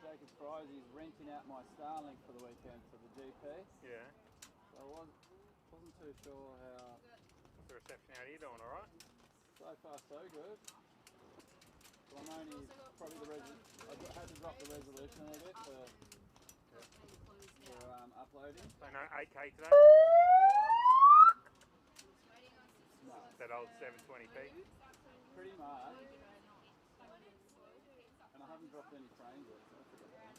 Jacob Fries is renting out my Starlink for the weekend for the GP. Yeah. So I wasn't too sure how. What's the reception? How are you doing? All right? So far, so good. So I'm only probably I had to drop the resolution a little bit for uploading. So no 8K today? No. That old 720p? Pretty much. And I haven't dropped any frames yet, so I forgot that.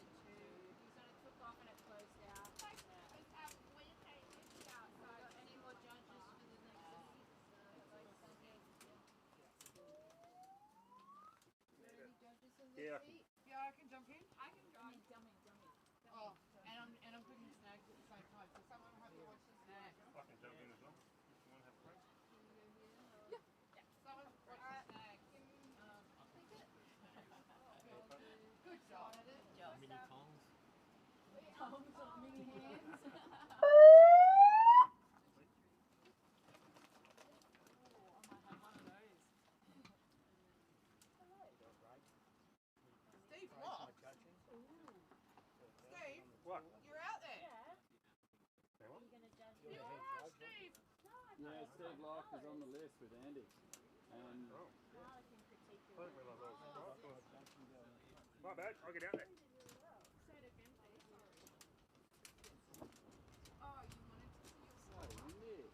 Yeah. Yeah, I can jump in. I can jump in. Oh, and I'm cooking snacks at the same time, so someone will have to watch the snacks. I can jump in as well. If you want to have a break. Yeah. Someone watch the snacks. Good job. Mini tongs. Tongs or mini hands. Steve, what? Steve, What? you're out there. Say what? You're alright, Steve. Yeah, Steve Lock is on the list with Andy. And Oh. I didn't realise I was right. My bad. I'll get out there. Oh, you wanted to see your oh, windy.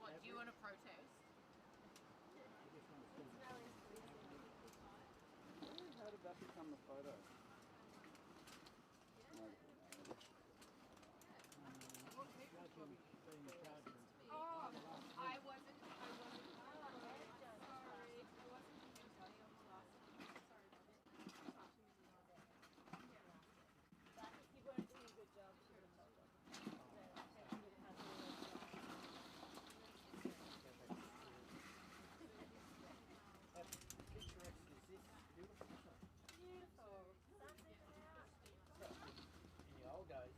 What, do you want to protest? How did that become the photo? Oh, I wasn't. Sorry. I wasn't going to tell you on the last one. Sorry about it. But if you weren't doing a good job, she would have told them. Beautiful. In the old days,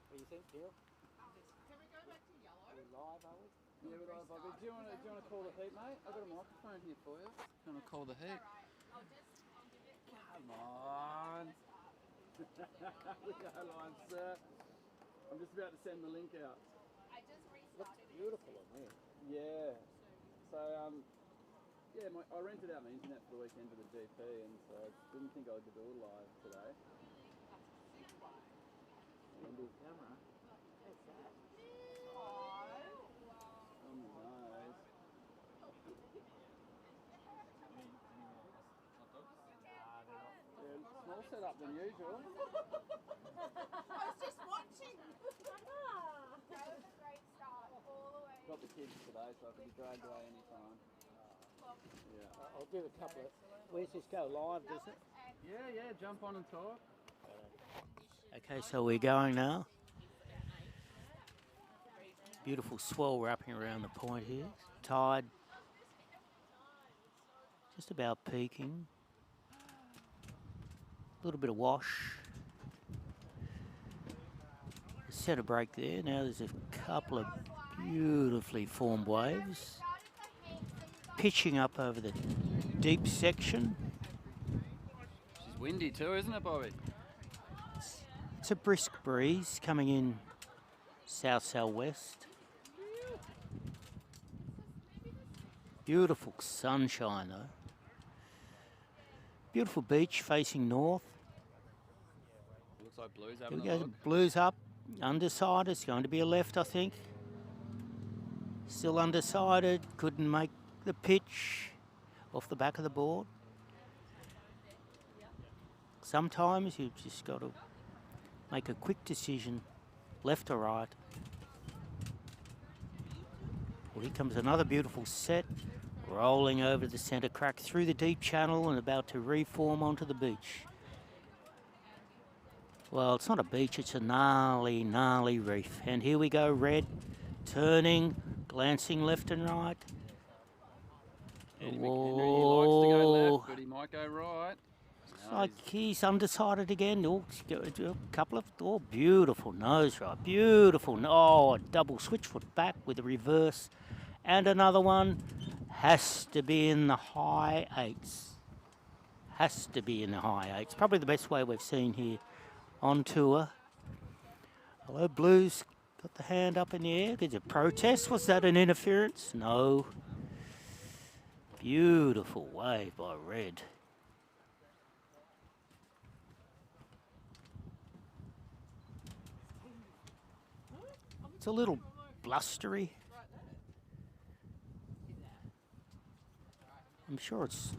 what do you think, Neil? Can we go back to yellow? Are we live, are we? Yeah, but Bobby, do you want to call the heat, mate? I've got a microphone here for you. Do you want to call the heat? I'll give it. Come on. We go line, sir. I'm just about to send the link out. I just restarted. Looks beautiful on there. Yeah. So, yeah, I rented out my internet for the weekend to the GP, and so I didn't think I could do it live today. And the camera. What's that? On the nose. Yeah, small setup than usual. I was just watching. That was a great start all the way. Got the kids today, so I could be dragged away anytime. Well, Yeah. I'll give a couple of... Where's this go? Live, does it? Yeah, jump on and talk. Okay, so we're going now. Beautiful swell wrapping around the point here. Tide just about peaking. A little bit of wash. Set a break there. Now there's a couple of beautifully formed waves pitching up over the deep section. It's windy too, isn't it, Bobby? It's a brisk breeze coming in south-southwest. Beautiful sunshine though. Beautiful beach facing north. Looks like Blue's Here having we a go. look. Blues up. Undecided. It's going to be a left, I think. Still undecided. Couldn't make the pitch off the back of the board. Sometimes you've just got to make a quick decision, left or right. Well, here comes another beautiful set, rolling over the centre crack through the deep channel and about to reform onto the beach. Well, it's not a beach, it's a gnarly, gnarly reef. And here we go, red, turning, glancing left and right. Eddie McHenry, he likes to go left, but he might go right. It's like he's undecided again. Oh, a couple of, oh, beautiful nose right, beautiful. Oh, a double switchfoot back with a reverse. And another one has to be in the high eights. Has to be in the high eights. Probably the best wave we've seen here on tour. Hello, Blues. Got the hand up in the air. Did you protest? Was that an interference? No. Beautiful wave by red. It's a little blustery. I'm sure it's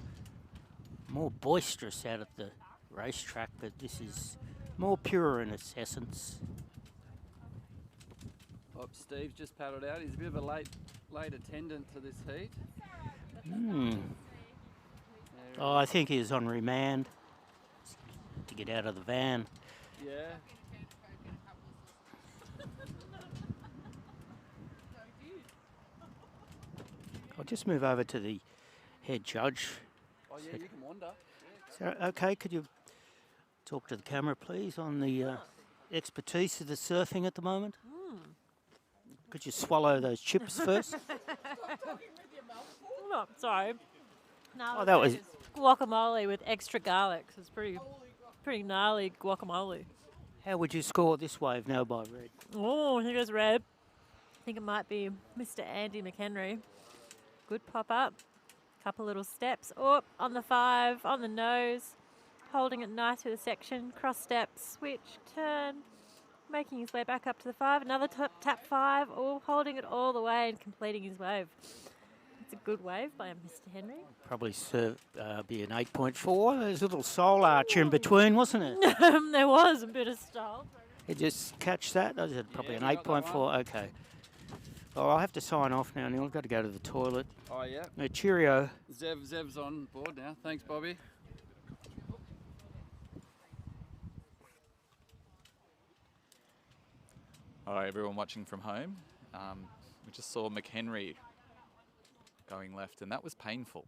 more boisterous out at the racetrack, but this is more pure in its essence. Oh, Steve's just paddled out. He's a bit of a late attendant to this heat. Oh, I think he's on remand to get out of the van. Yeah. I'll just move over to the head judge. Oh yeah, you can wander. So, okay, could you talk to the camera, please, on the expertise of the surfing at the moment? Could you swallow those chips first? Oh, sorry. No, Oh, that was- guacamole with extra garlic. So it's pretty gnarly guacamole. How would you score this wave now by red? Oh, here goes red. I think it might be Mr. Andy McHenry. Good pop up. Couple little steps. Oh, on the 5, on the nose. Holding it nice through the section. Cross step, switch, turn. Making his way back up to the 5. Another tap 5. Oh, holding it all the way and completing his wave. It's a good wave by Mr. Henry. Probably be an 8.4. There's a little soul arch in between, wasn't it? There was a bit of style. You just catch that? I said probably Yeah, an we got that 8.4. Okay. Well, I'll have to sign off now, Neil. I've got to go to the toilet. Oh yeah. Cheerio. Zev's on board now. Thanks, Bobby. Hi everyone watching from home. We just saw McHenry going left and that was painful.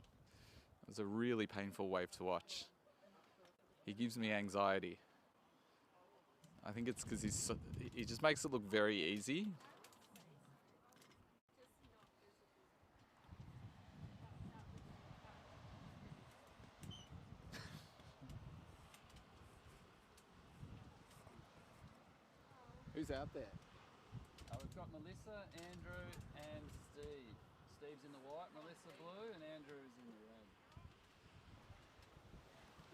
It was a really painful wave to watch. He gives me anxiety. I think it's because he just makes it look very easy. Who's out there? We've got Melissa, Andrew, and Steve. Steve's in the white, Melissa blue, and Andrew's in the red.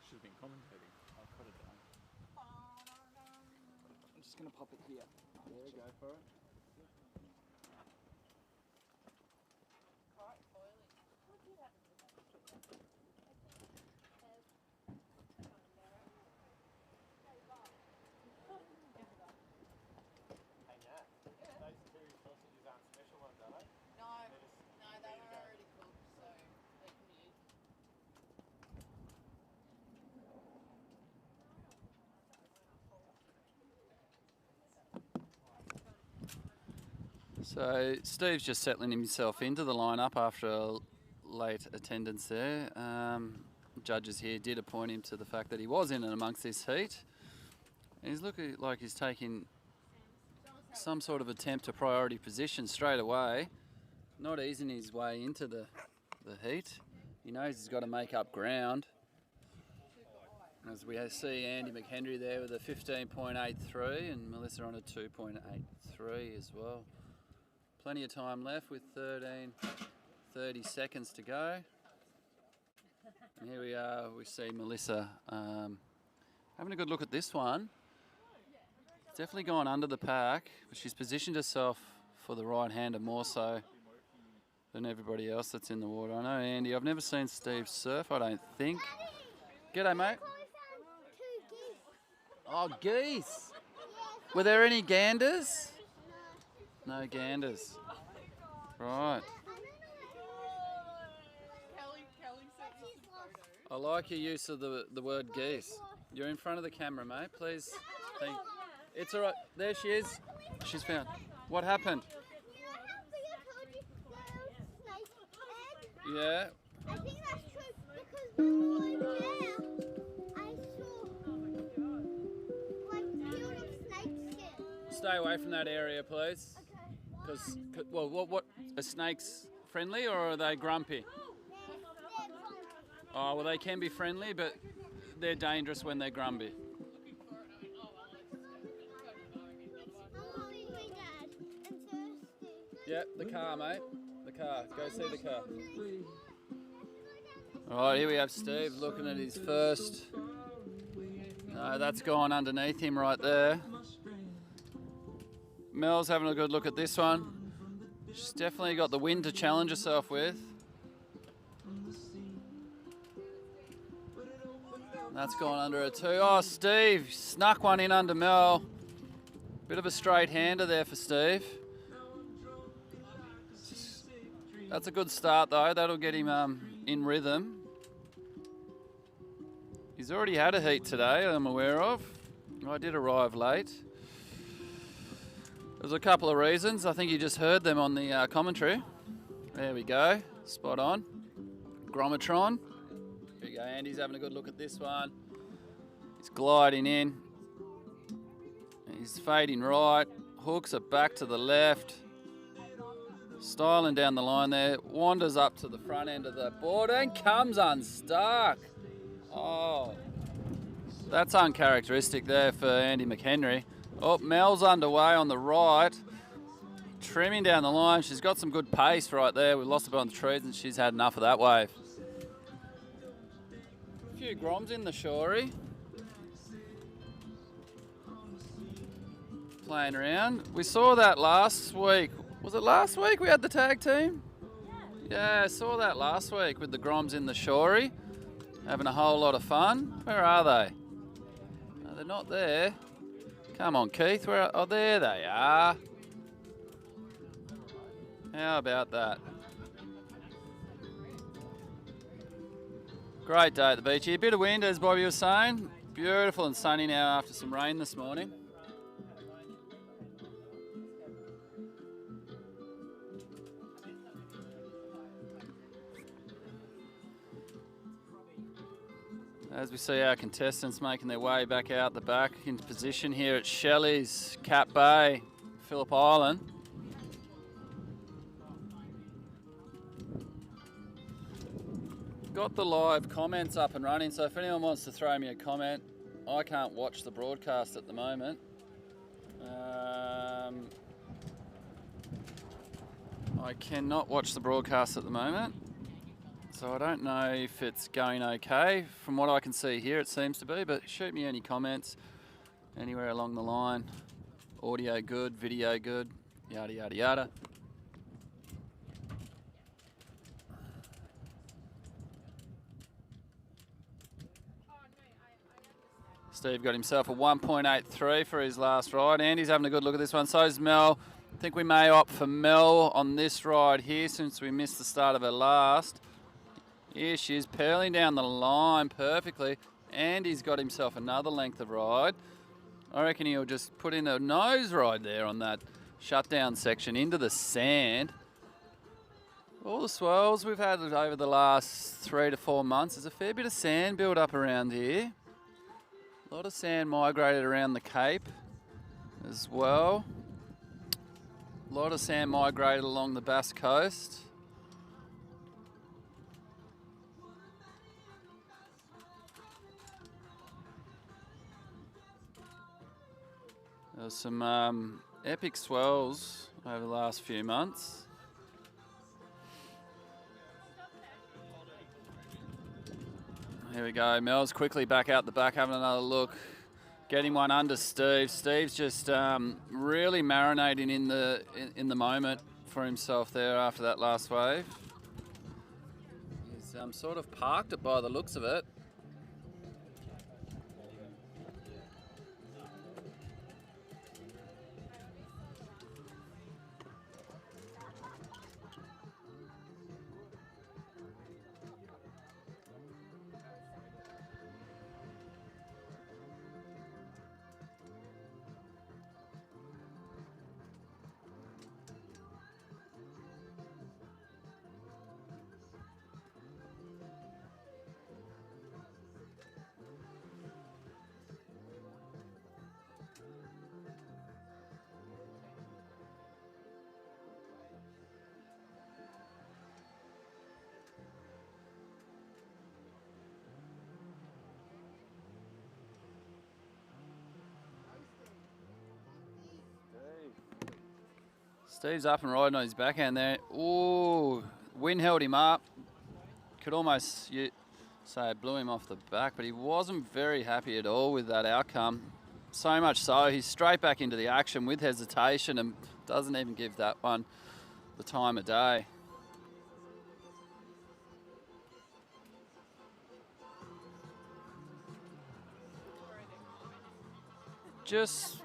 Should have been commentating. I could have done. I'm just going to pop it here. There, go for it. No, they were already cooked, so they can So Steve's just settling himself into the lineup after a late attendance there. Judges here did appoint him to the fact that he was in and amongst this heat. And he's looking like he's taking some sort of attempt to priority position straight away. Not easing his way into the heat. He knows he's got to make up ground. As we see Andy McHenry there with a 15.83 and Melissa on a 2.83 as well. Plenty of time left with 30 seconds to go. And here we are, we see Melissa having a good look at this one. It's definitely gone under the pack, but she's positioned herself for the right-hander more so than everybody else that's in the water. I know, Andy, I've never seen Steve surf, I don't think. G'day, mate. Oh, geese. Were there any ganders? No ganders. Right. I like your use of the word geese. You're in front of the camera, mate. Please. It's all right. There she is. She's found. What happened? Yeah. I think that's true because over there I saw like field of snake skin. Stay away from that area, please. Okay. Because, well, what are snakes friendly or are they grumpy? Oh, well, they can be friendly, but they're dangerous when they're grumpy. I'm holding my dad and thirsty. Yep, the car, mate. The car. Go see the car. All right, here we have Steve looking at his first. No, that's gone underneath him right there. Mel's having a good look at this one. She's definitely got the wind to challenge herself with. That's gone under her too. Oh, Steve snuck one in under Mel. Bit of a straight hander there for Steve. That's a good start though. That'll get him in rhythm. He's already had a heat today, I'm aware of. I did arrive late. There's a couple of reasons. I think you just heard them on the commentary. There we go. Spot on. Gromatron. Here we go. Andy's having a good look at this one. He's gliding in. He's fading right. Hooks it back to the left. Styling down the line there. Wanders up to the front end of the board and comes unstuck. Oh, that's uncharacteristic there for Andy McHenry. Oh, Mel's underway on the right. Trimming down the line. She's got some good pace right there. We lost a bit on the trees and she's had enough of that wave. A few groms in the shorey. Playing around. We saw that last week. Was it last week we had the tag team? Yeah, I saw that last week with the groms in the shorey. Having a whole lot of fun. Where are they? No, they're not there. Come on, Keith. Where? Oh, there they are. How about that? Great day at the beach here. A bit of wind, as Bobby was saying. Beautiful and sunny now after some rain this morning. As we see our contestants making their way back out the back into position here at Shelley's, Cat Bay, Phillip Island. Got the live comments up and running, so if anyone wants to throw me a comment, I can't watch the broadcast at the moment. I cannot watch the broadcast at the moment. So I don't know if it's going okay. From what I can see here, it seems to be, but shoot me any comments anywhere along the line. Audio good, video good, yada, yada, yada. Steve got himself a 1.83 for his last ride. Andy's having a good look at this one. So's Mel. I think we may opt for Mel on this ride here since we missed the start of her last. Here she is, pearling down the line perfectly. Andy's got himself another length of ride. I reckon he'll just put in a nose ride there on that shutdown section into the sand. All the swells we've had over the last 3 to 4 months, there's a fair bit of sand built up around here. A lot of sand migrated around the Cape as well. A lot of sand migrated along the Bass Coast. There was some epic swells over the last few months. Here we go. Mel's quickly back out the back, having another look. Getting one under Steve. Steve's just really marinating in the moment for himself there after that last wave. He's sort of parked it by the looks of it. Steve's up and riding on his backhand there. Ooh, wind held him up. Could almost say it blew him off the back, but he wasn't very happy at all with that outcome. So much so, he's straight back into the action with hesitation and doesn't even give that one the time of day. Just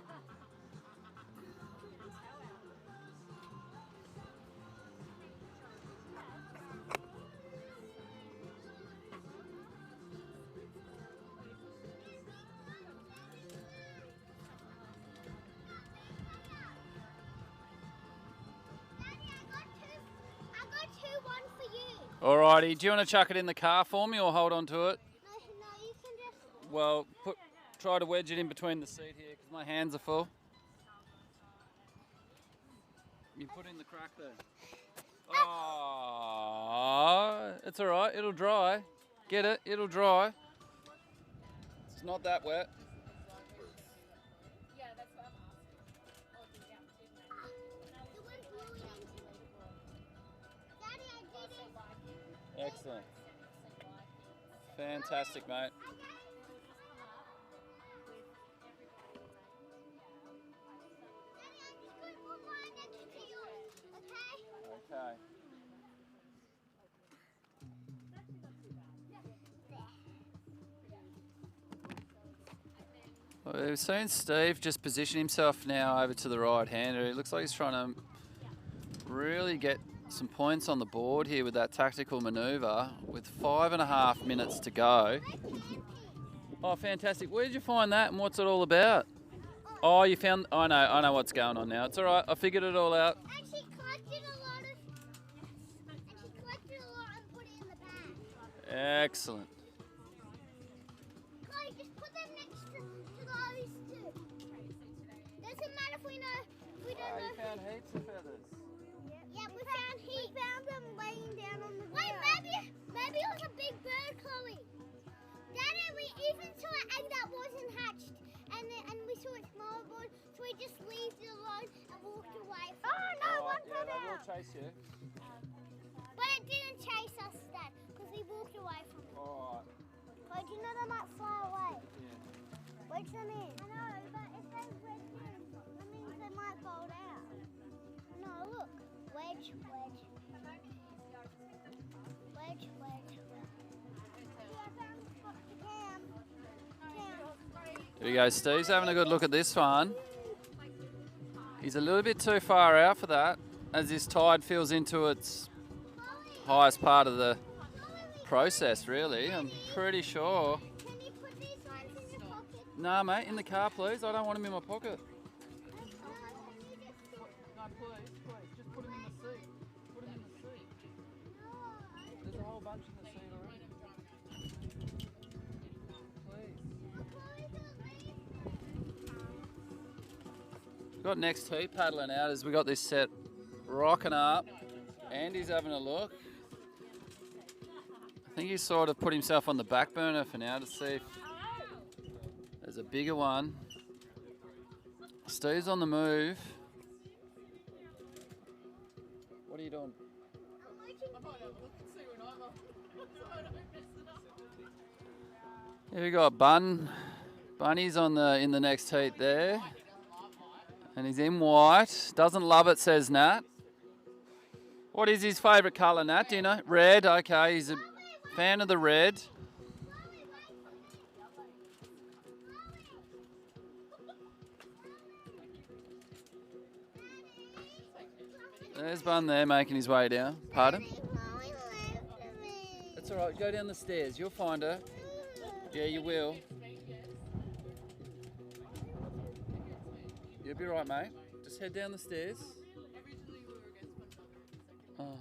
Alrighty, do you want to chuck it in the car for me or hold on to it? No, you can just... Well, try to wedge it in between the seat here because my hands are full. You put in the crack there. Oh, it's alright, it'll dry. Get it, it'll dry. It's not that wet. Yeah, that's what I'm asking. The wind blew it into it. Daddy, I did it. Excellent. Fantastic, mate. Daddy, I'm just going to put mine next to yours, okay? Okay. Well, we've seen Steve just position himself now over to the right-hander. It looks like he's trying to really get some points on the board here with that tactical manoeuvre with 5.5 minutes to go. Oh, fantastic. Where did you find that and what's it all about? Oh, you found... I know what's going on now. It's all right. I figured it all out. And she collected a lot and put it in the bag. Excellent. Chloe, just put them next to those two. Doesn't matter if we don't You know. found heaps of feathers. Yeah, we found heaps. We found them laying down on the ground. Wait, maybe it was a big bird, Chloe. Daddy, we even saw an egg that wasn't hatched, and we saw it smaller born, so we just left it alone and walked away. Oh no, one fell They will out. chase you. But it didn't chase us, Dad, because we walked away from it. All right. Chloe, do you know they might fly away? Yeah. Wedge them in. I know, but if they wedge in, that means they might fold out. No, look. Wedge, wedge. Wedge, wedge. Yeah, I found the spot to cam. Here we go. Steve's having a good look at this one. He's a little bit too far out for that as this tide fills into its highest part of the process, really. I'm pretty sure. Can you put these ones in your pocket? Nah, mate, in the car, please. I don't want them in my pocket. Can you just Got next heat paddling out as we got this set rocking up. Andy's having a look. I think he's sort of put himself on the back burner for now to see if there's a bigger one. Steve's on the move. What are you doing? Here we got Bunny's on in the next heat there. And he's in white. Doesn't love it, says Nat. What is his favourite colour, Nat? Do you know? Red, okay. He's a fan of the red. There's Bun there making his way down. Pardon? That's all right. Go down the stairs. You'll find her. Yeah, you will. You'll be right, mate. Just head down the stairs. Oh.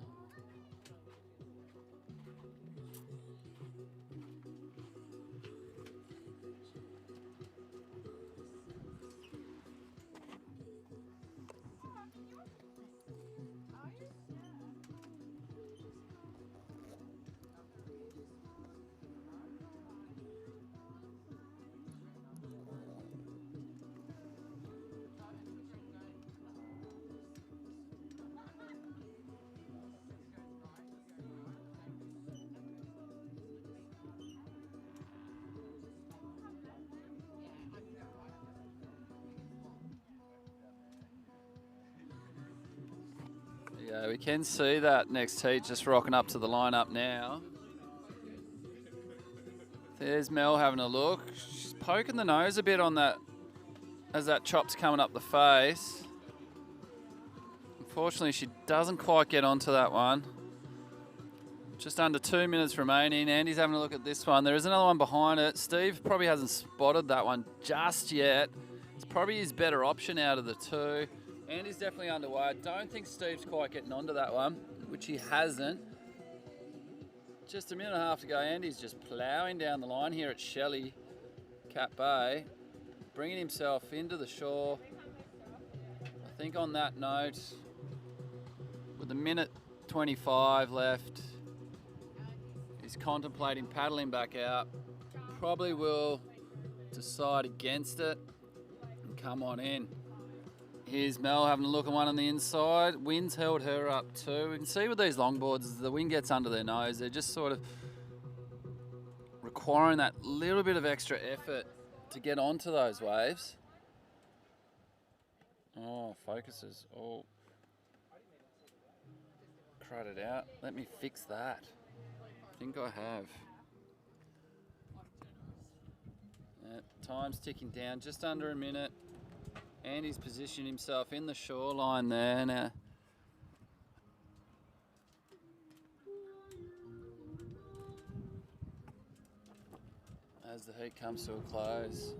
Yeah, we can see that next heat just rocking up to the lineup now. There's Mel having a look. She's poking the nose a bit on that as that chop's coming up the face. Unfortunately, she doesn't quite get onto that one. Just under 2 minutes remaining. Andy's having a look at this one. There is another one behind it. Steve probably hasn't spotted that one just yet. It's probably his better option out of the two. Andy's definitely underway. I don't think Steve's quite getting onto that one, which he hasn't. Just a minute and a half to go. Andy's just ploughing down the line here at Shelley Cat Bay, bringing himself into the shore. I think on that note, with a minute 25 left, he's contemplating paddling back out. Probably will decide against it and come on in. Here's Mel having a look at one on the inside. Wind's held her up too. We can see with these longboards, as the wind gets under their nose, they're just sort of requiring that little bit of extra effort to get onto those waves. Oh, focuses. Oh. Crud it out. Let me fix that. I think I have. Time's ticking down, just under a minute. Andy's positioned himself in the shoreline there now. As the heat comes to a close.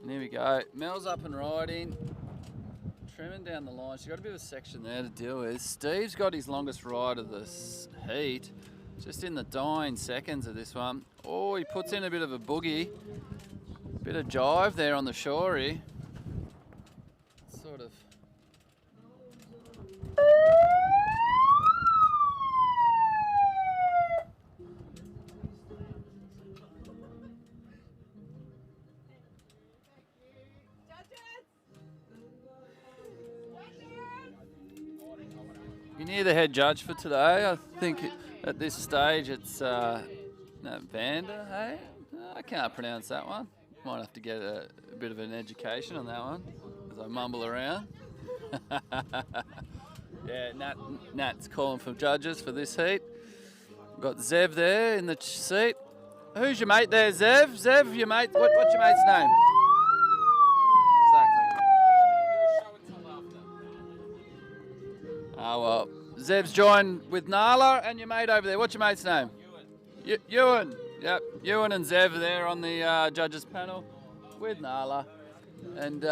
And here we go. Mel's up and riding. Trimming down the line. She's got a bit of a section there to deal with. Steve's got his longest ride of this heat. Just in the dying seconds of this one. Oh, he puts in a bit of a boogie. Bit of jive there on the shore here. Sort of. You can hear the head judge for today. I think at this stage it's Vander, hey? I can't pronounce that one. Might have to get a bit of an education on that one as I mumble around. Yeah, Nat's calling for judges for this heat. We've got Zev there in the seat. Who's your mate there, Zev? Zev, your mate, what's your mate's name? Oh, well, Zev's joined with Nala and your mate over there. What's your mate's name? Ewan. Yep, Ewan and Zev there on the judges panel with Nala. And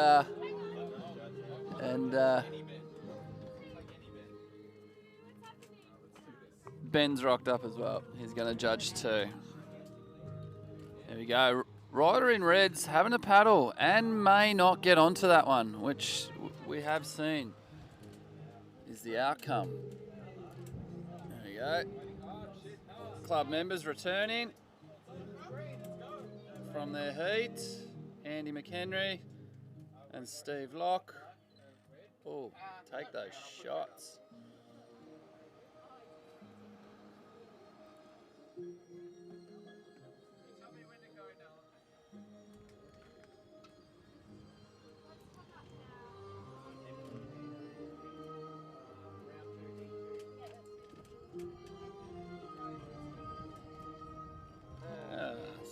Ben's rocked up as well. He's going to judge too. There we go. Rider in red's having a paddle and may not get onto that one, which we have seen is the outcome. There we go. Club members returning from their heat. Andy McHenry and Steve Locke. Oh, take those shots.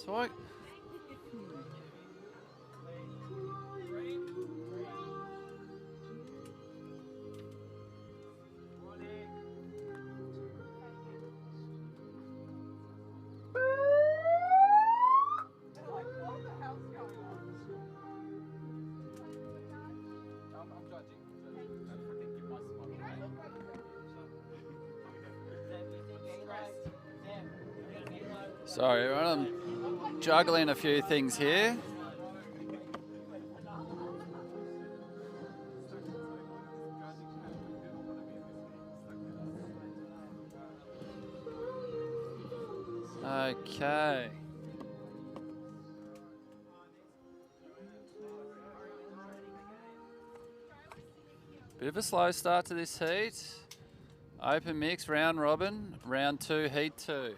So I... Sorry, everyone, I'm juggling a few things here. Okay. Bit of a slow start to this heat. Open mix, round robin, round 2, heat 2.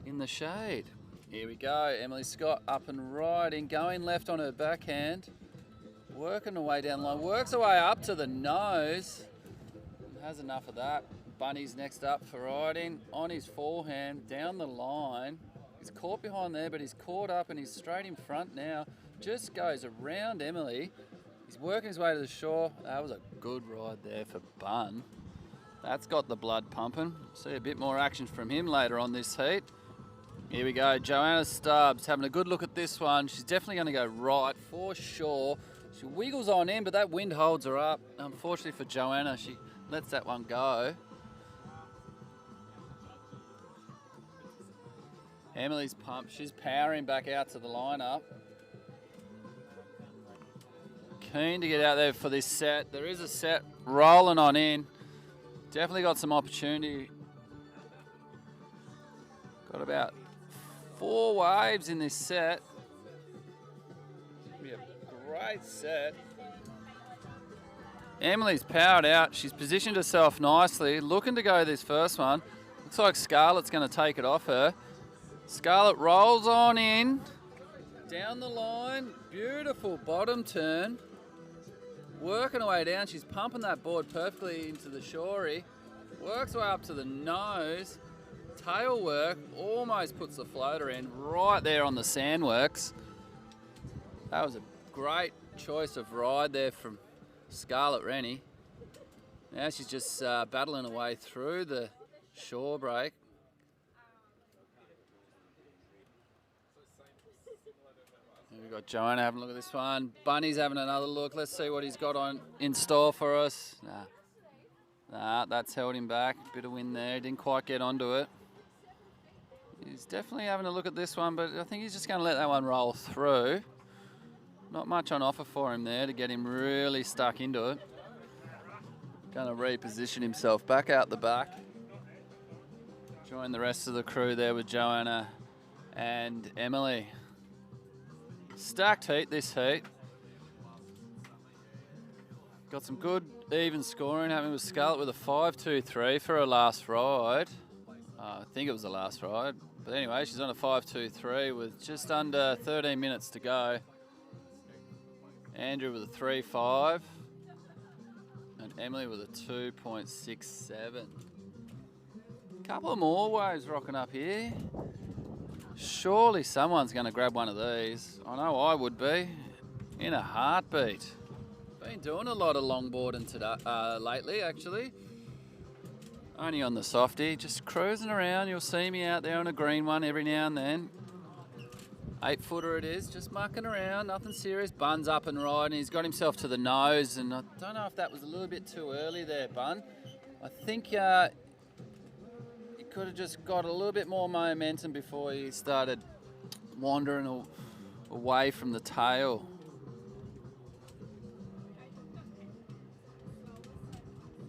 In the shade. Here we go. Emily Scott up and riding, going left on her backhand, working her way down the line, works her way up to the nose. Has enough of that. Bunny's next up for riding on his forehand down the line. He's caught behind there, but he's caught up and he's straight in front now. Just goes around Emily. He's working his way to the shore. That was a good ride there for Bun. That's got the blood pumping. See a bit more action from him later on this heat. Here we go, Joanna Stubbs having a good look at this one. She's definitely going to go right for sure. She wiggles on in, but that wind holds her up. Unfortunately for Joanna, she lets that one go. Emily's pumped. She's powering back out to the lineup. Keen to get out there for this set. There is a set rolling on in. Definitely got some opportunity. Got about 4 waves in this set. Be a Great set. Emily's powered out. She's positioned herself nicely, looking to go this first one. Looks like Scarlett's going to take it off her. Scarlett rolls on in, down the line. Beautiful bottom turn. Working her way down. She's pumping that board perfectly into the shorey. Works her way up to the nose. Tail work, almost puts the floater in right there on the sandworks. That was a great choice of ride there from Scarlett Rennie. Now she's just battling her way through the shore break. Here we've got Joanna having a look at this one. Bunny's having another look. Let's see what he's got on in store for us. Nah, that's held him back. Bit of wind there. Didn't quite get onto it. He's definitely having a look at this one, but I think he's just going to let that one roll through. Not much on offer for him there to get him really stuck into it. Going to reposition himself back out the back. Join the rest of the crew there with Joanna and Emily. Stacked heat this heat. Got some good even scoring happening with Scarlett with a 5.23 for her last ride. I think it was the last ride. But anyway, she's on a 5.23 with just under 13 minutes to go. Andrew with a 3.5 and Emily with a 2.67. Couple of more waves rocking up here. Surely someone's going to grab one of these. I know I would be, in a heartbeat. Been doing a lot of longboarding today, lately, actually. Only on the softie, just cruising around. You'll see me out there on a green one every now and then. 8-footer it is, just mucking around, nothing serious. Bun's up and riding. He's got himself to the nose, and I don't know if that was a little bit too early there, Bun. I think he could have just got a little bit more momentum before he started wandering away from the tail.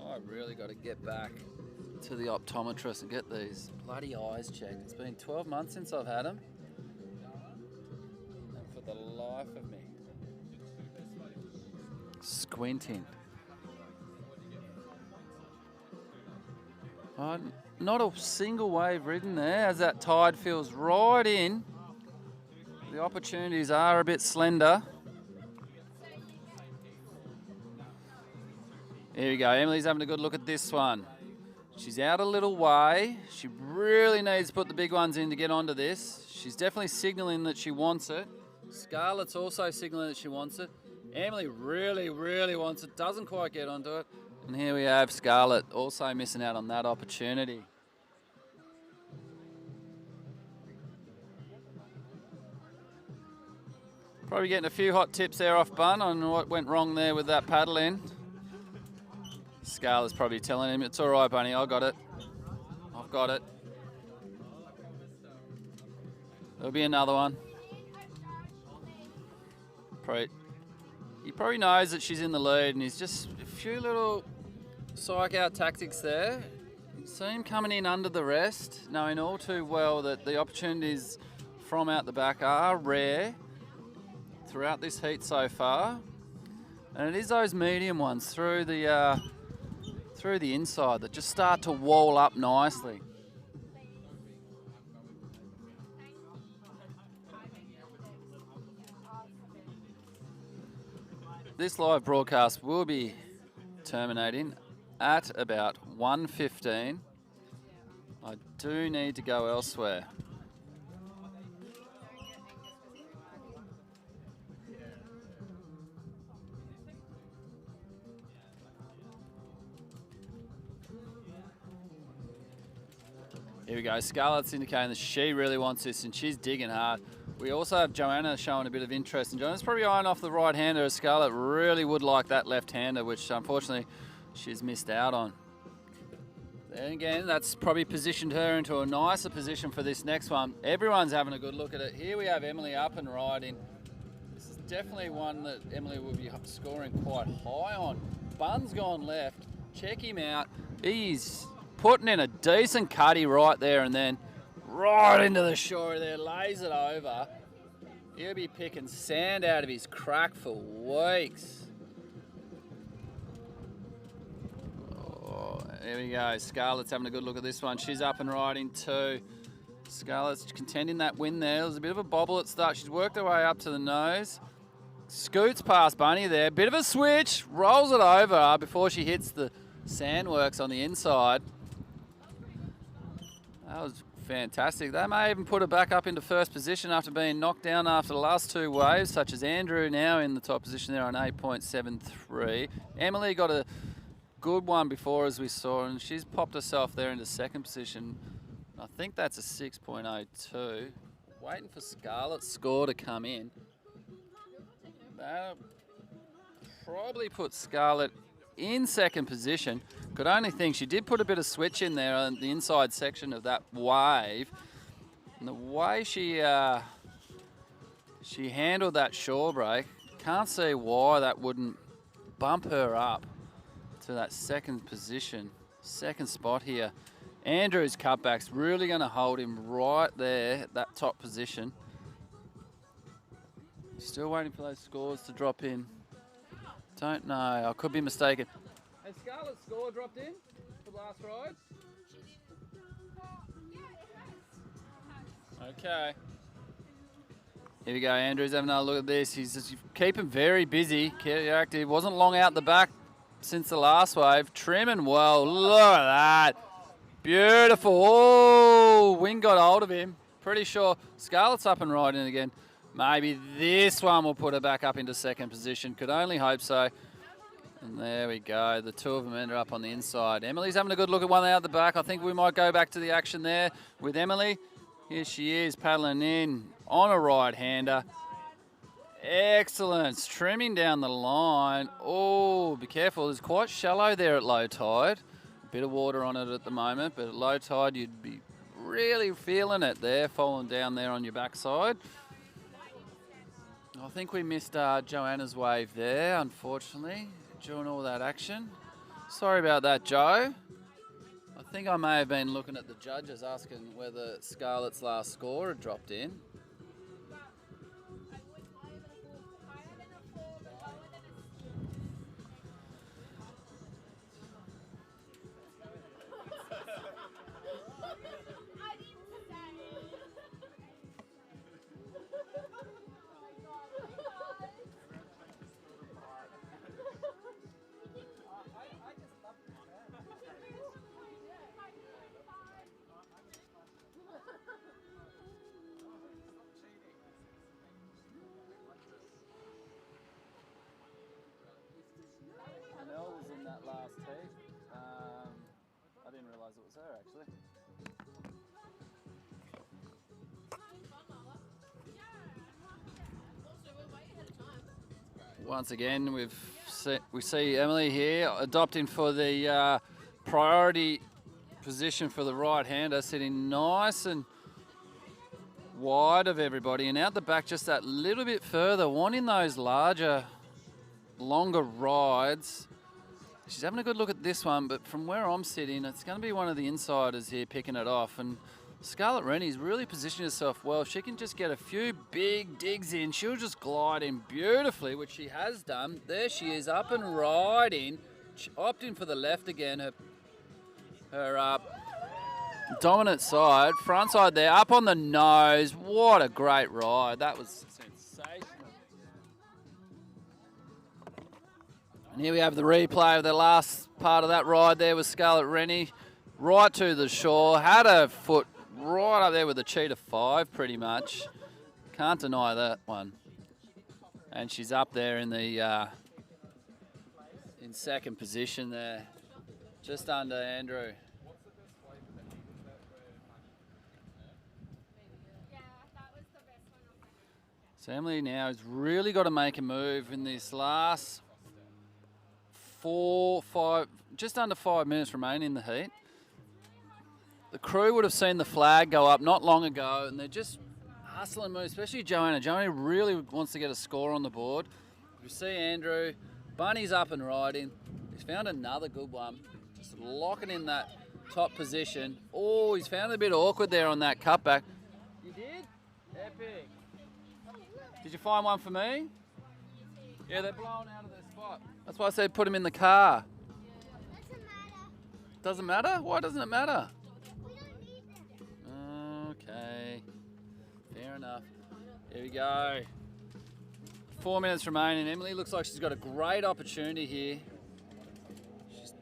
I've really got to get back to the optometrist and get these bloody eyes checked. It's been 12 months since I've had them. The life of me. Squinting. Not a single wave ridden there as that tide feels right in. The opportunities are a bit slender. Here we go. Emily's having a good look at this one. She's out a little way. She really needs to put the big ones in to get onto this. She's definitely signalling that she wants it. Scarlett's also signalling that she wants it. Emily really, really wants it. Doesn't quite get onto it. And here we have Scarlett also missing out on that opportunity. Probably getting a few hot tips there off Bun on what went wrong there with that paddle in. Scarlett's probably telling him, it's all right, Bunny, I got it. I've got it. There'll be another one. He probably knows that she's in the lead, and he's just a few little psych out tactics there. You see him coming in under the rest, knowing all too well that the opportunities from out the back are rare throughout this heat so far. And it is those medium ones through the inside that just start to wall up nicely. This live broadcast will be terminating at about 1:15. I do need to go elsewhere. Here we go. Scarlett's indicating that she really wants this and she's digging hard. We also have Joanna showing a bit of interest. And Joanna's probably eyeing off the right-hander as Scarlett really would like that left-hander, which unfortunately she's missed out on. Then again, that's probably positioned her into a nicer position for this next one. Everyone's having a good look at it. Here we have Emily up and riding. This is definitely one that Emily will be scoring quite high on. Bun's gone left. Check him out. He's putting in a decent cutty right there and then right into the shore there, lays it over. He'll be picking sand out of his crack for weeks. Oh, there we go. Scarlett's having a good look at this one. She's up and riding too. Scarlett's contending that win there. There's a bit of a bobble at start. She's worked her way up to the nose. Scoots past Bunny there. Bit of a switch. Rolls it over before she hits the sandworks on the inside. That was fantastic. They may even put her back up into first position after being knocked down after the last two waves, such as Andrew now in the top position there on 8.73. Emily got a good one before, as we saw, and she's popped herself there into second position. I think that's a 6.02. Waiting for Scarlett's score to come in. That'll probably put Scarlett in second position. Could only think she did put a bit of switch in there on the inside section of that wave. And the way she handled that shore break, can't see why that wouldn't bump her up to that second position, second spot here. Andrew's cutback's really going to hold him right there, that top position. Still waiting for those scores to drop in. Don't know, I could be mistaken. Has Scarlett's score dropped in for the last ride? Okay. Here we go, Andrew's having another look at this. He's just keeping very busy, active. Wasn't long out the back since the last wave. Trimming well, look at that. Beautiful, oh, wind got hold of him. Pretty sure Scarlett's up and riding again. Maybe this one will put her back up into second position. Could only hope so. And there we go. The two of them end up on the inside. Emily's having a good look at one out the back. I think we might go back to the action there with Emily. Here she is paddling in on a right-hander. Excellent. Trimming down the line. Oh, be careful. It's quite shallow there at low tide. A bit of water on it at the moment, but at low tide you'd be really feeling it there, falling down there on your backside. I think we missed Joanna's wave there, unfortunately, during all that action. Sorry about that, Joe. I think I may have been looking at the judges asking whether Scarlett's last score had dropped in. Last heat. I didn't realise it was her actually. Once again, we see Emily here adopting for the priority position for the right-hander, sitting nice and wide of everybody, and out the back just that little bit further, wanting those larger, longer rides. She's having a good look at this one, but from where I'm sitting, it's going to be one of the insiders here picking it off. And Scarlett Rennie's really positioned herself well. If she can just get a few big digs in, she'll just glide in beautifully, which she has done. There she is, up and riding, opting for the left again. Her dominant side, front side there, up on the nose. What a great ride. That was sensational. And here we have the replay of the last part of that ride there with Scarlett Rennie. Right to the shore, had her foot right up there with the Cheetah 5 pretty much. Can't deny that one. And she's up there in the in second position there, just under Andrew. So Emily now has really got to make a move in this last 5, just under 5 minutes remaining in the heat. The crew would have seen the flag go up not long ago, and they're just hustling move, especially Joanna. Joanna really wants to get a score on the board. We see Andrew, Bunny's up and riding. He's found another good one, just locking in that top position. Oh, he's found it a bit awkward there on that cutback. You did? Epic. Did you find one for me? Yeah, they're blowing out of their spot. That's why I said put them in the car. Doesn't matter. Doesn't matter? Why doesn't it matter? We don't need them. Okay. Fair enough. Here we go. 4 minutes remaining. Emily looks like she's got a great opportunity here. She's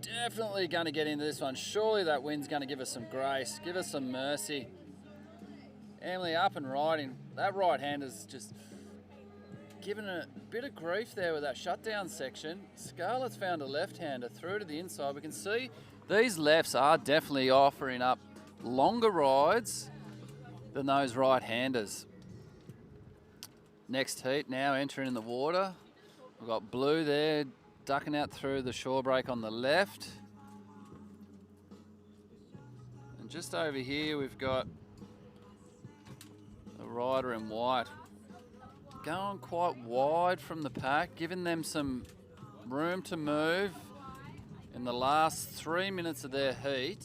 definitely going to get into this one. Surely that wind's going to give us some grace, give us some mercy. Emily up and riding. That right hander's just given a bit of grief there with that shutdown section. Scarlett's found a left-hander through to the inside. We can see these lefts are definitely offering up longer rides than those right-handers. Next heat now entering the water. We've got Blue there ducking out through the shore break on the left. And just over here we've got a rider in white going quite wide from the pack, giving them some room to move in the last 3 minutes of their heat.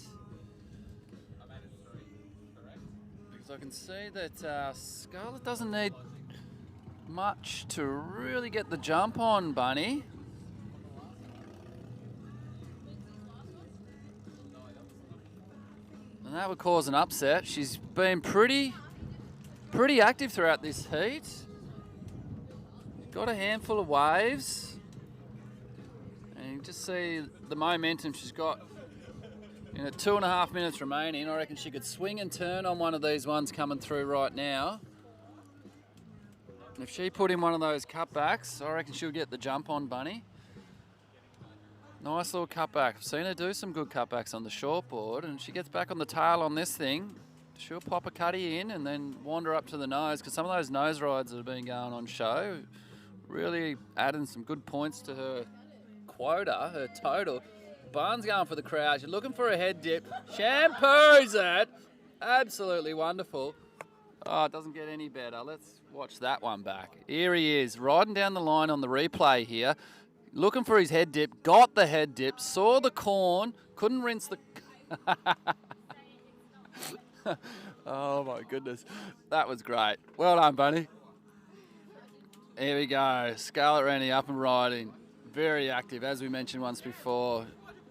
Because I can see that Scarlett doesn't need much to really get the jump on Bunny. And that would cause an upset. She's been pretty active throughout this heat. Got a handful of waves. And you just see the momentum she's got. In 2.5 minutes remaining, I reckon she could swing and turn on one of these ones coming through right now. And if she put in one of those cutbacks, I reckon she'll get the jump on Bunny. Nice little cutback. I've seen her do some good cutbacks on the shortboard, and she gets back on the tail on this thing. She'll pop a cutty in and then wander up to the nose, because some of those nose rides that have been going on show really adding some good points to her quota, her total. Barnes going for the crowd. She's looking for a head dip. Shampoos it. Absolutely wonderful. Oh, it doesn't get any better. Let's watch that one back. Here he is, riding down the line on the replay here. Looking for his head dip. Got the head dip. Saw the corn. Couldn't rinse the... Oh, my goodness. That was great. Well done, Bunny. Here we go. Scarlett Rennie up and riding. Very active, as we mentioned once before.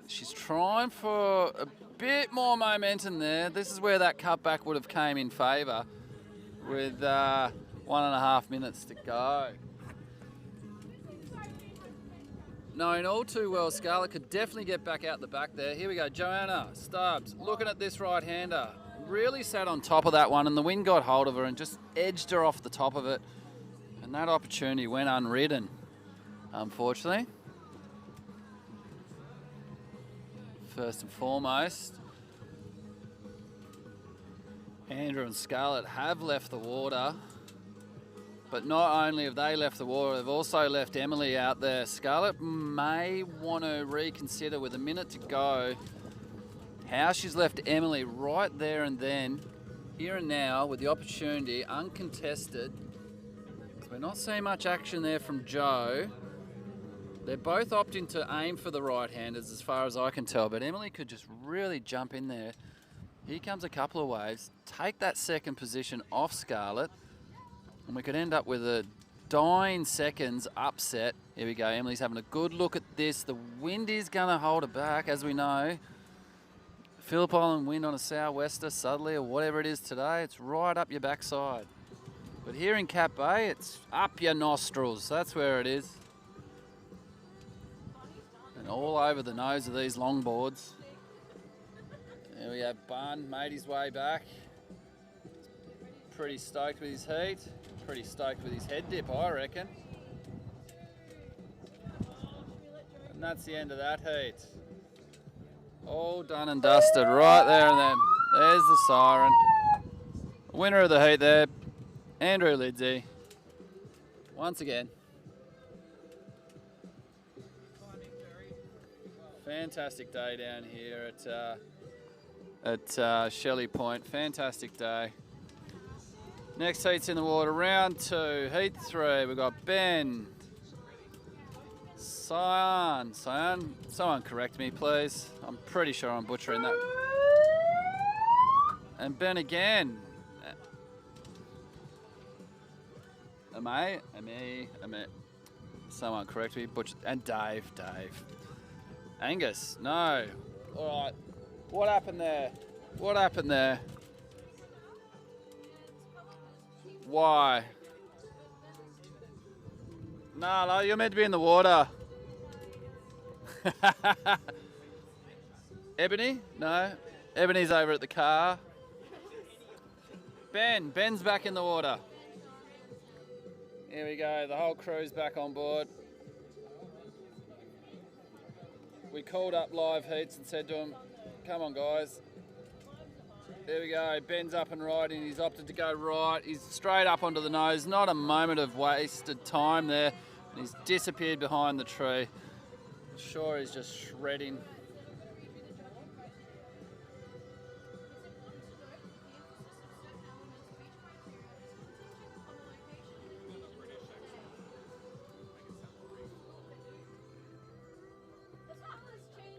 She's trying for a bit more momentum there. This is where that cutback would have came in favour with 1.5 minutes to go. Knowing all too well, Scarlett could definitely get back out the back there. Here we go, Joanna Stubbs looking at this right-hander. Really sat on top of that one, and the wind got hold of her and just edged her off the top of it. And that opportunity went unridden, unfortunately. First and foremost, Andrew and Scarlett have left the water, but not only have they left the water, they've also left Emily out there. Scarlett may want to reconsider, with a minute to go, how she's left Emily right there and then, here and now, with the opportunity uncontested. We're not seeing much action there from Joe. They're both opting to aim for the right-handers as far as I can tell, but Emily could just really jump in there. Here comes a couple of waves. Take that second position off Scarlett, and we could end up with a dying seconds upset. Here we go. Emily's having a good look at this. The wind is going to hold her back, as we know. Phillip Island wind on a sou'wester, southerly, or whatever it is today. It's right up your backside. But here in Cap Bay, it's up your nostrils. That's where it is. And all over the nose of these longboards. There we have Bun, made his way back. Pretty stoked with his heat. Pretty stoked with his head dip, I reckon. And that's the end of that heat. All done and dusted right there and then. There's the siren. Winner of the heat there, Andrew Lidsey. Once again. Fantastic day down here at Shelley Point. Fantastic day. Next heat's in the water. Round 2, heat 3. We've got Ben, Cyan. Someone correct me, please. I'm pretty sure I'm butchering that. And Ben again. Someone correct me. Butch and Dave. Angus, no. All right. What happened there? What happened there? Why? No, you're meant to be in the water. Ebony? No. Ebony's over at the car. Ben's back in the water. Here we go, the whole crew's back on board. We called up live heats and said to them, come on guys. There we go, Ben's up and riding, he's opted to go right. He's straight up onto the nose, not a moment of wasted time there. He's disappeared behind the tree. Sure, he's just shredding.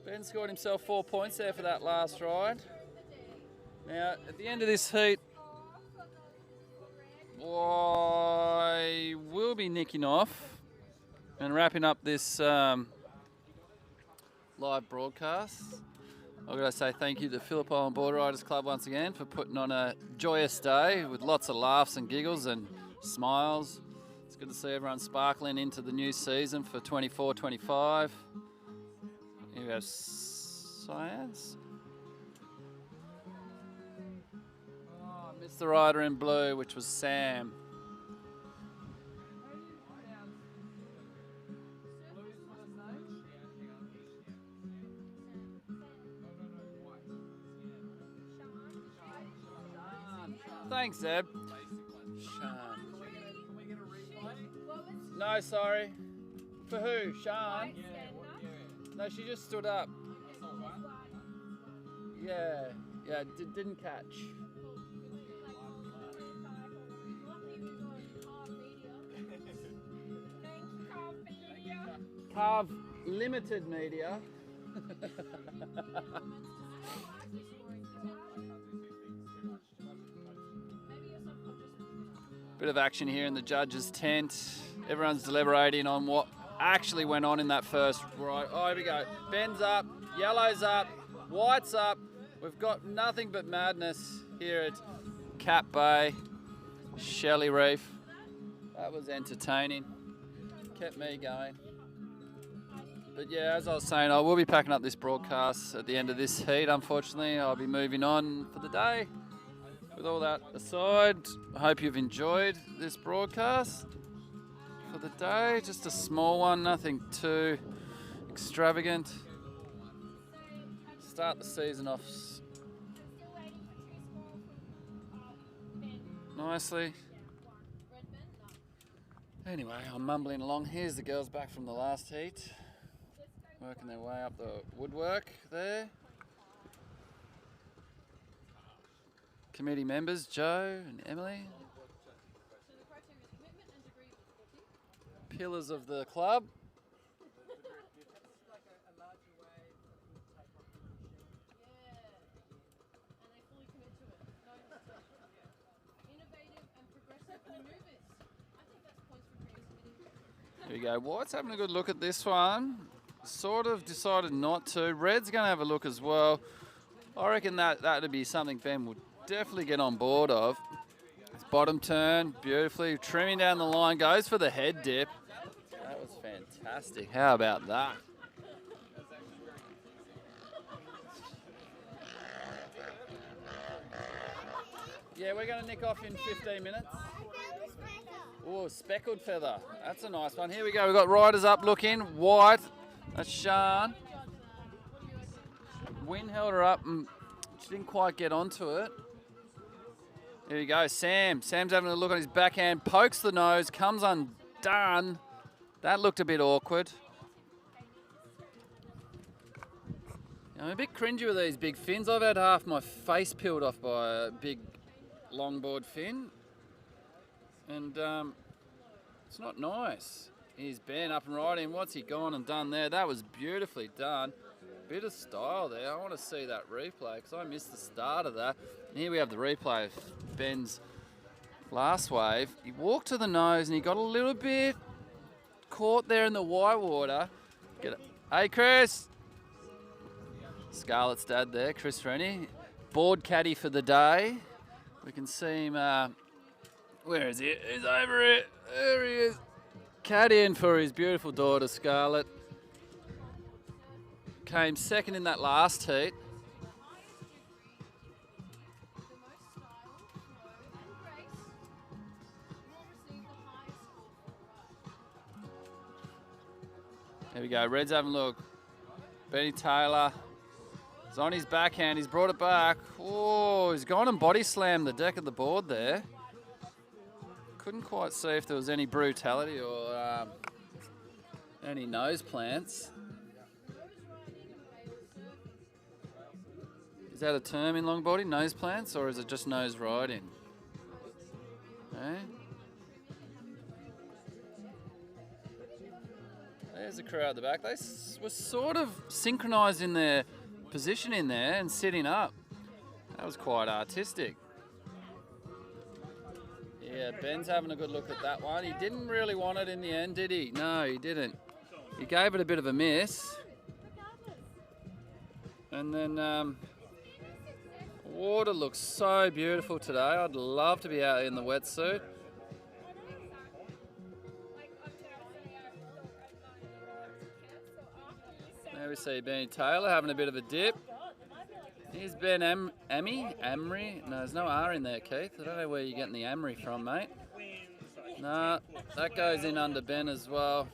Ben scored himself 4 points there for that last ride. Now, at the end of this heat, I will be nicking off and wrapping up this live broadcast. I've got to say thank you to Phillip Island Board Riders Club once again for putting on a joyous day with lots of laughs and giggles and smiles. It's good to see everyone sparkling into the new season for 24-25. Here we have Science. Oh, missed the rider in blue, which was Sam. Thanks, Zeb. Sean. No, sorry. For who? Sean? No, she just stood up. Yeah, didn't catch. Carve Limited Media. Bit of action here in the judges' tent. Everyone's deliberating on what actually went on in that first ride. Oh, here we go. Ben's up, yellow's up, white's up. We've got nothing but madness here at Cap Bay, Shelley Reef. That was entertaining. Kept me going. But yeah, as I was saying, I will be packing up this broadcast at the end of this heat. Unfortunately, I'll be moving on for the day. With all that aside, I hope you've enjoyed this broadcast for the day. Just a small one, nothing too extravagant. Start the season off nicely. Anyway, I'm mumbling along. Here's the girls back from the last heat, working their way up the woodwork there. Committee members, Joe and Emily. Pillars of the club. There you go. White's having a good look at this one. Sort of decided not to. Red's going to have a look as well. I reckon that'd be something Ben would definitely get on board of. It's bottom turn, beautifully. Trimming down the line, goes for the head dip. That was fantastic. How about that? Yeah, we're going to nick off in 15 minutes. Oh, speckled feather. That's a nice one. Here we go. We've got riders up looking. White. That's Sean. Wind held her up and she didn't quite get onto it. Here we go. Sam's having a look on his backhand. Pokes the nose. Comes undone. That looked a bit awkward. I'm a bit cringy with these big fins. I've had half my face peeled off by a big longboard fin. And it's not nice. Here's Ben up and riding. What's he gone and done there? That was beautifully done. Bit of style there. I want to see that replay because I missed the start of that. And here we have the replay of Ben's last wave. He walked to the nose and he got a little bit caught there in the white water. Hey, Chris. Scarlett's dad there, Chris Rennie. Board caddy for the day. We can see him. Where is he? He's over here. There he is. Caddying for his beautiful daughter, Scarlett. Came second in that last heat. There we go. Red's having a look. Benny Taylor is on his backhand. He's brought it back. Oh, he's gone and body slammed the deck of the board there. Couldn't quite see if there was any brutality or any nose plants. Is that a term in longboarding, nose plants, or is it just nose riding? Eh? There's the crew out the back. They were sort of synchronised in their position in there and sitting up. That was quite artistic. Yeah, Ben's having a good look at that one. He didn't really want it in the end, did he? No, he didn't. He gave it a bit of a miss. And then water looks so beautiful today. I'd love to be out in the wetsuit. There we see Benny Taylor having a bit of a dip. Here's Ben Amry. No, there's no R in there, Keith. I don't know where you're getting the Amry from, mate. No, that goes in under Ben as well.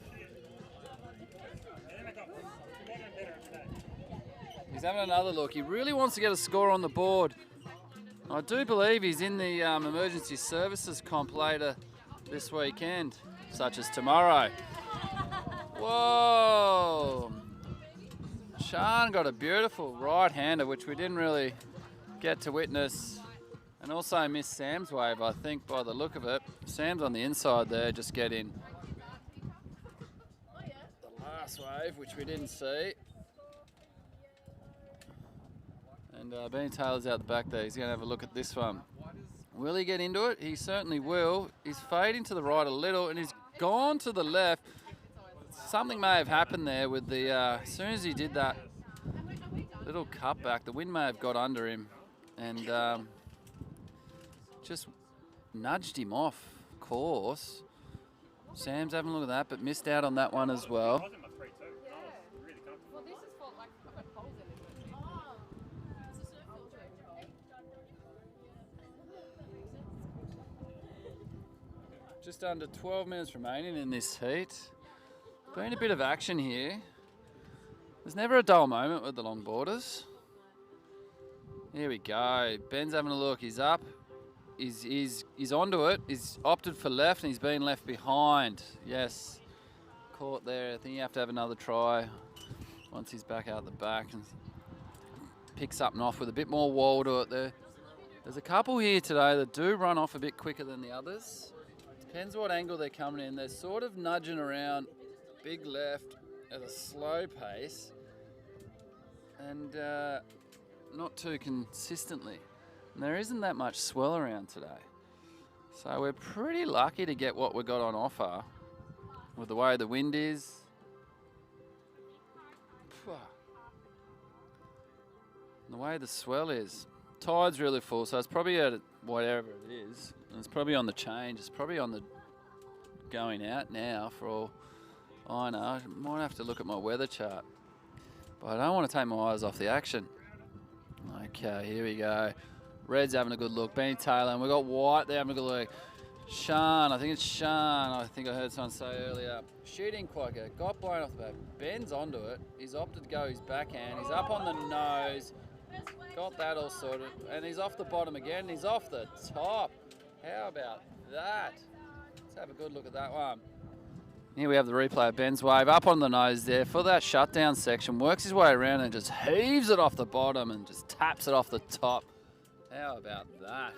He's having another look. He really wants to get a score on the board. I do believe he's in the emergency services comp later this weekend, such as tomorrow. Whoa! Sean got a beautiful right-hander, which we didn't really get to witness. And also missed Sam's wave, I think, by the look of it. Sam's on the inside there, just getting the last wave, which we didn't see. And Benny Taylor's out the back there. He's going to have a look at this one. Will he get into it? He certainly will. He's fading to the right a little, and he's gone to the left. Something may have happened there with the, as soon as he did that little cutback, the wind may have got under him and just nudged him off course. Sam's having a look at that, but missed out on that one as well. Just under 12 minutes remaining in this heat. Been a bit of action here. There's never a dull moment with the longboarders. Here we go. Ben's having a look. He's up. He's onto it. He's opted for left and he's been left behind. Yes. Caught there. I think you have to have another try once he's back out the back and picks up and off with a bit more wall to it there. There's a couple here today that do run off a bit quicker than the others. Depends what angle they're coming in. They're sort of nudging around big left at a slow pace and not too consistently. And there isn't that much swell around today. So we're pretty lucky to get what we got on offer with the way the wind is. And the way the swell is. Tide's really full, so it's probably at whatever it is. And it's probably on the change. It's probably on the going out now for all I know. I might have to look at my weather chart. But I don't want to take my eyes off the action. Okay, here we go. Red's having a good look. Benny Taylor, and we've got White there having a good look. Sean, I think it's Sean. I think I heard someone say earlier. Shooting quite good. Got blown off the back. Ben's onto it. He's opted to go his backhand. He's up on the nose. Got that all sorted. And he's off the bottom again. He's off the top. How about that? Let's have a good look at that one. Here we have the replay of Ben's wave up on the nose there for that shutdown section. Works his way around and just heaves it off the bottom and just taps it off the top. How about that?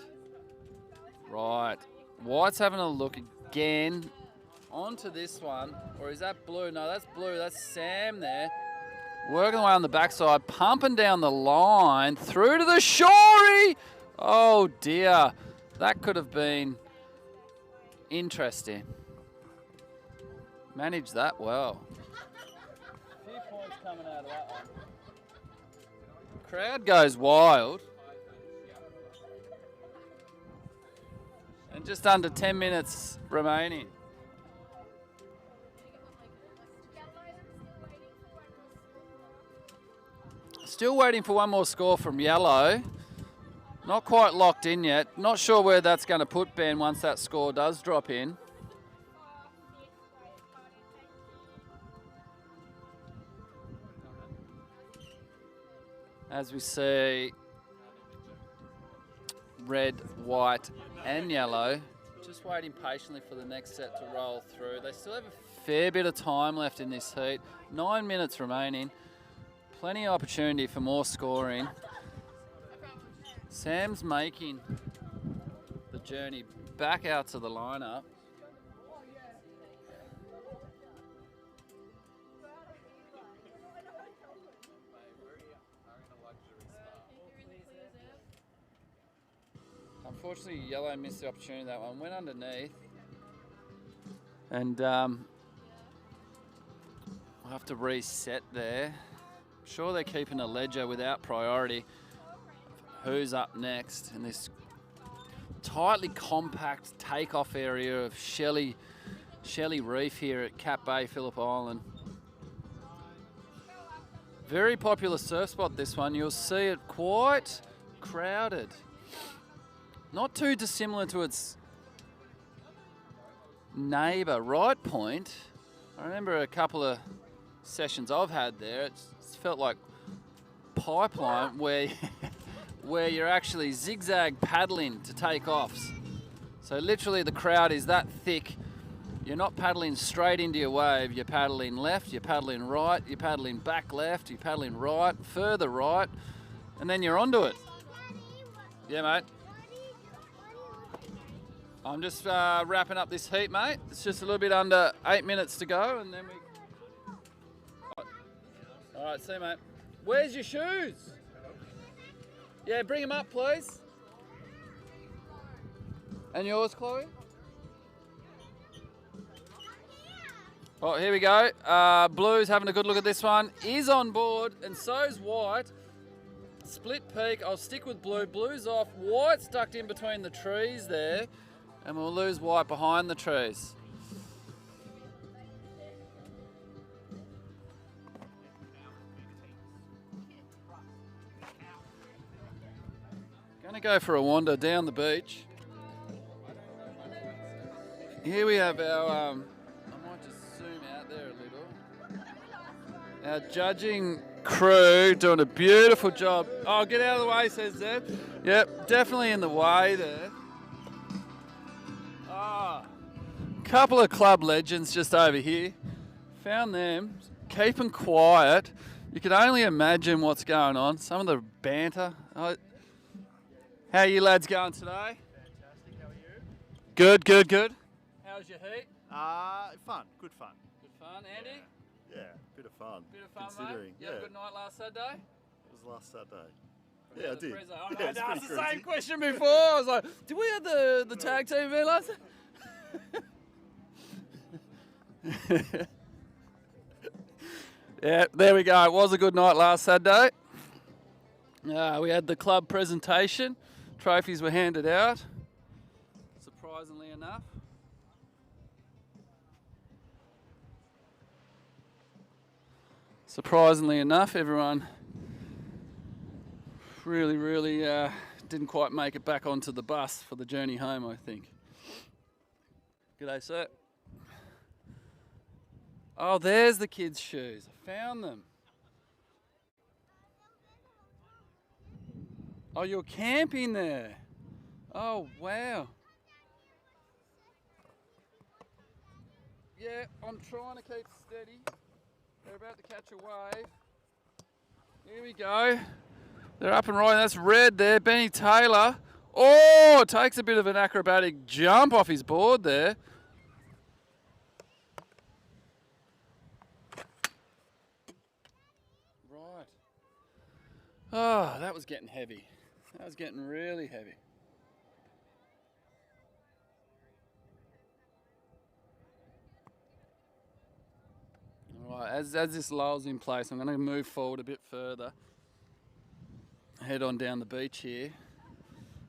Right. White's having a look again onto this one. Or is that blue? No, that's blue. That's Sam there. Working away on the backside, pumping down the line through to the shorey. Oh dear. That could have been Interesting. Managed that well. A few points coming out of that one. Crowd goes wild. And just under 10 minutes remaining. Still waiting for one more score from Yellow. Not quite locked in yet. Not sure where that's going to put Ben once that score does drop in. As we see red, white and yellow just waiting patiently for the next set to roll through. They still have a fair bit of time left in this heat. 9 minutes remaining. Plenty of opportunity for more scoring. Sam's making the journey back out to the lineup. Unfortunately, Yellow missed the opportunity that one. Went underneath. And we'll have to reset there. Sure they're keeping a ledger without priority. Who's up next in this tightly compact takeoff area of Shelley Reef here at Cat Bay, Phillip Island. Very popular surf spot, this one. You'll see it quite crowded. Not too dissimilar to its neighbour, Right Point. I remember a couple of sessions I've had there. It's felt like pipeline where you're actually zigzag paddling to take offs. So literally the crowd is that thick. You're not paddling straight into your wave. You're paddling left, you're paddling right, you're paddling back left, you're paddling right, further right, and then you're onto it. Yeah, mate. I'm just wrapping up this heat, mate. It's just a little bit under 8 minutes to go, and then we... All right, see you, mate. Where's your shoes? Yeah, bring them up, please. And yours, Chloe? Oh, here we go. Blue's having a good look at this one. Is on board, and so's White. Split peak. I'll stick with Blue. Blue's off. White's tucked in between the trees there. And we'll lose White behind the trees. Gonna go for a wander down the beach. Here we have our, I might just zoom out there a little. Our judging crew doing a beautiful job. Oh, get out of the way, says Zeb. Yep, definitely in the way there. Couple of club legends just over here. Found them, keeping quiet. You can only imagine what's going on. Some of the banter. How are you lads going today? Fantastic, how are you? Good, good, good. How's your heat? Fun, good fun. Good fun. Andy? Yeah, bit of fun. Bit of fun, considering, mate? You had a good night last Saturday? It was last Saturday. Yeah, I did. Oh, Yeah, no, it's I asked pretty the same crazy. question before. I was like, did we have the tag team event last night? Yeah, there we go. It was a good night last Saturday. We had the club presentation. Trophies were handed out, surprisingly enough. Surprisingly enough, everyone really didn't quite make it back onto the bus for the journey home, I think. G'day, sir. Oh, there's the kids' shoes. I found them. Oh, you're camping there. Oh, wow. Yeah, I'm trying to keep steady. They're about to catch a wave. Here we go. They're up and riding. That's red there. Benny Taylor. Oh, takes a bit of an acrobatic jump off his board there. Right. Oh, that was getting heavy. That was getting really heavy. As this lulls in place, I'm going to move forward a bit further. Head on down the beach here.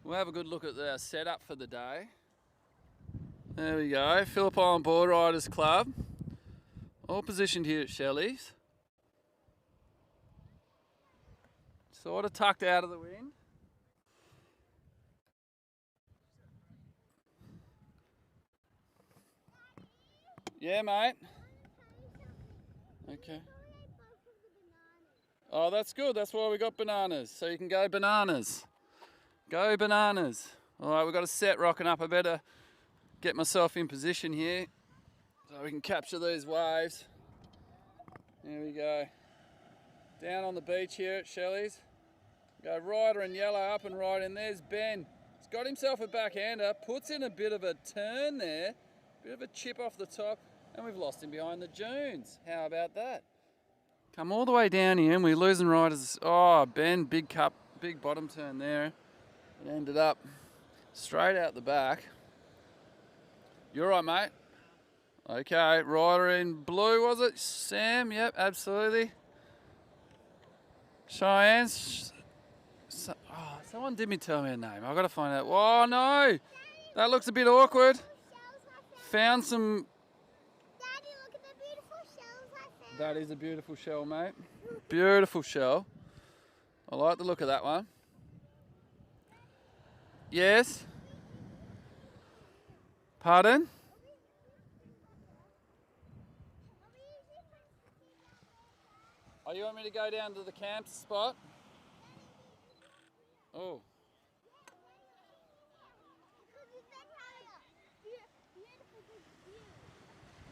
We'll have a good look at the setup for the day. There we go, Phillip Island Board Riders Club. All positioned here at Shelley's. Sort of tucked out of the wind. Yeah, mate. Okay. Oh, that's good. That's why we got bananas. So you can go bananas. Go bananas. All right, we've got a set rocking up. I better get myself in position here so we can capture these waves. There we go. Down on the beach here at Shelley's. Go rider and yellow up and right in. There's Ben. He's got himself a backhander. Puts in a bit of a turn there. Bit of a chip off the top. And we've lost him behind the dunes. How about that? Come all the way down here and we're losing riders. Oh, Ben, big cup, big bottom turn there. It ended up straight out the back. You're right, mate. Okay, rider in blue, was it? Sam, yep, absolutely. Cheyenne. Someone didn't tell me a name. I've got to find out. Oh, no. That looks a bit awkward. Found some... Daddy, look at the beautiful shells I found. That is a beautiful shell, mate. Beautiful shell. I like the look of that one. Yes? Pardon? Oh, you want me to go down to the camp spot? Oh.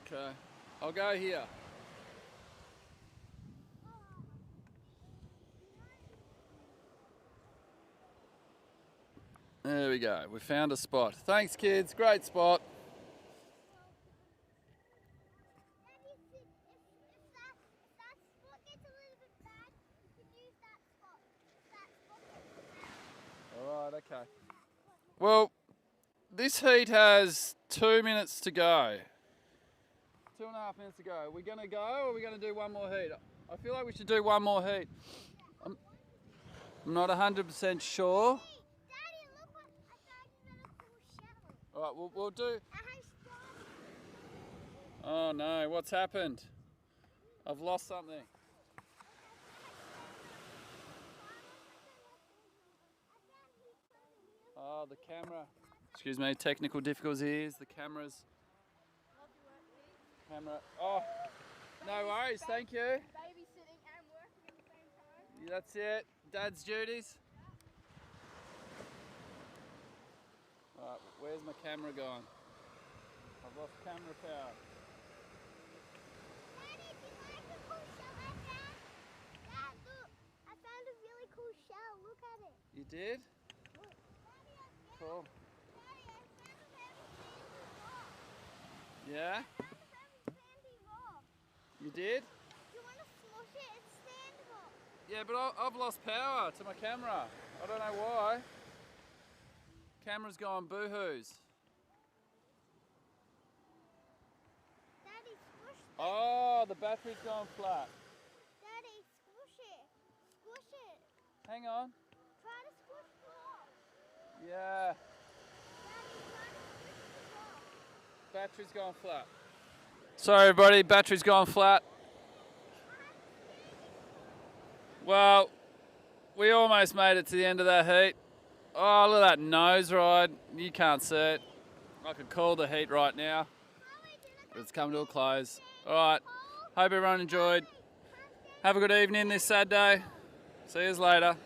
Okay. I'll go here. There we go. We found a spot. Thanks, kids. Great spot. Alright, okay. Well, this heat has 2 minutes to go. 2.5 minutes to go. Are we going to go or are we going to do one more heat? I feel like we should do one more heat. I'm not 100% sure. Alright, we'll do... Oh no, what's happened? I've lost something. Oh, the camera. Excuse me, technical difficulties. The camera's... Oh, no worries, thank you. Babysitting and working at the same time. Yeah, that's it. Dad's duties. Right, where's my camera gone? I've lost camera power. Daddy, do you like the cool shell I found? Dad, look. I found a really cool shell. Look at it. You did? Look. Daddy, I found, Cool. Daddy, I found a very sandy rock. Yeah? I found a very sandy rock. You did? Do you want to smush it? It's sand rock. Yeah, but I've lost power to my camera. I don't know why. Camera's gone boo-hoos. Daddy, smush it. Oh, the battery's gone flat. Daddy, squish it. Squish it. Hang on. Try to squish the rock. Yeah, Daddy, try to squish the rock. battery's gone flat. Sorry everybody, battery's gone flat. Well, we almost made it to the end of that heat. Oh, look at that nose ride. You can't see it. I could call the heat right now. But it's come to a close. All right. Hope everyone enjoyed. Have a good evening this Saturday. See you later.